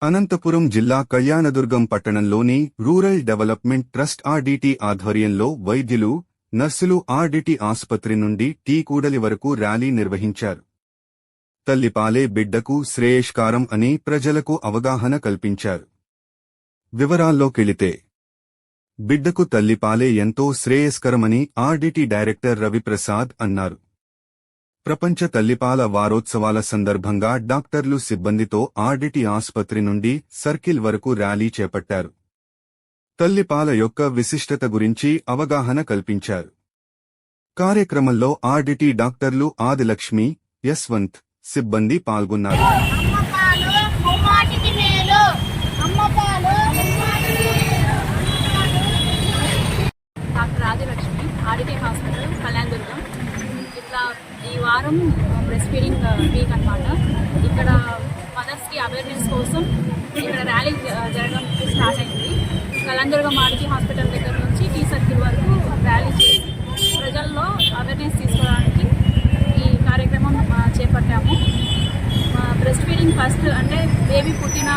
అనంతపురం జిల్లా కళ్యాణదుర్గం పట్టణంలోని rural development trust RDT ఆధ్వర్యంలో వైద్యులు, నర్సులు ఆర్డీటీ ఆసుపత్రి నుండి టీ కూడలి వరకు ర్యాలీ నిర్వహించారు. తల్లిపాలే బిడ్డకు శ్రేయస్కరం అని ప్రజలకు అవగాహన కల్పించారు. వివరాల్లోకెళితే బిడ్డకు తల్లిపాలే ఎంతో శ్రేయస్కరమని ఆర్డీటీ డైరెక్టర్ రవిప్రసాద్ అన్నారు. ప్రపంచ తల్లిపాల వారోత్సవాల సందర్భంగా డాక్టర్లు సిబ్బందితో ఆర్డీటీ ఆసుపత్రి నుండి సర్కిల్ వరకు ర్యాలీ చేపట్టారు. తల్లిపాల యొక్క విశిష్టత గురించి అవగాహన కల్పించారు. కార్యక్రమంలో ఆర్డీటీ డాక్టర్లు ఆదిలక్ష్మి, యశ్వంత్ సిబ్బంది పాల్గొన్నారు. Doctor Adilakshmi, RDT hospital, Kalyanadurgam. ఇట్లా ఈ వారం బ్రెస్ట్ ఫీడింగ్ వీక్ అన్నమాట. ఇక్కడ మదర్స్కి అవేర్నెస్ కోసం ఇక్కడ ర్యాలీ జరగడం స్టార్ట్ అయింది. కళ్యాణదుర్గం ఆర్డీటీ హాస్పిటల్ దగ్గర నుంచి టీ సర్కిల్ వరకు ర్యాలీ చేసి ప్రజల్లో అవేర్నెస్ తీసుకోవడానికి ఈ కార్యక్రమం చేపట్టాము. బ్రెస్ట్ ఫీడింగ్ ఫస్ట్ అంటే బేబీ పుట్టిన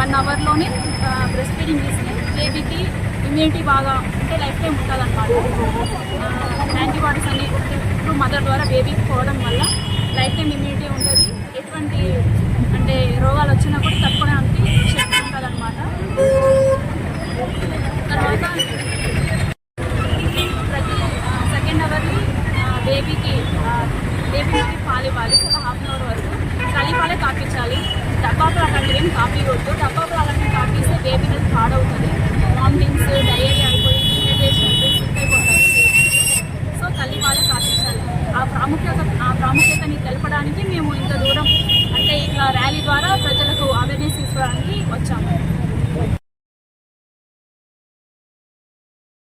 1 అవర్లోనే బ్రెస్ట్ ఫీడింగ్ ఇస్తే బేబీకి ఇమ్యూనిటీ బాగా అంటే లైఫ్ టైం ఉంటుందన్నమాట. యాంటీబాడీస్ అన్ని ఇప్పుడు మదర్ ద్వారా బేబీకి పోవడం వల్ల లైఫ్ టైం ఇమ్యూనిటీ ఉంటుంది. ఎటువంటి అంటే రోగాలు వచ్చినా కూడా తట్టుకోవడానికి శక్తి ఉంటుందన్నమాట. తర్వాత ప్రతి సెకండ్ అవర్ని బేబీకి పాలు ఇవ్వాలి. ఒక ½ అవర్ వరకు తల్లిపాలే కాపించాలి. డబ్బాలు అలాంటివి ఏం కాపీ వద్దు. డబ్బాలు అలాంటివి కాపిస్తే బేబీ అనేది పాడవుతుంది. వామిటింగ్స్, డయేరియా అయిపోయి డీహైడ్రేషన్ అయిపోయి సిక్ అయిపోతారు. సో తల్లిపాలే కాపించాలి. ఆ ప్రాముఖ్యతని తెలపడానికి మేము ఇంత దూరం అంటే ఇట్లా ర్యాలీ ద్వారా ప్రజలకు అవేర్నెస్ తీసుకోవడానికి వచ్చాము.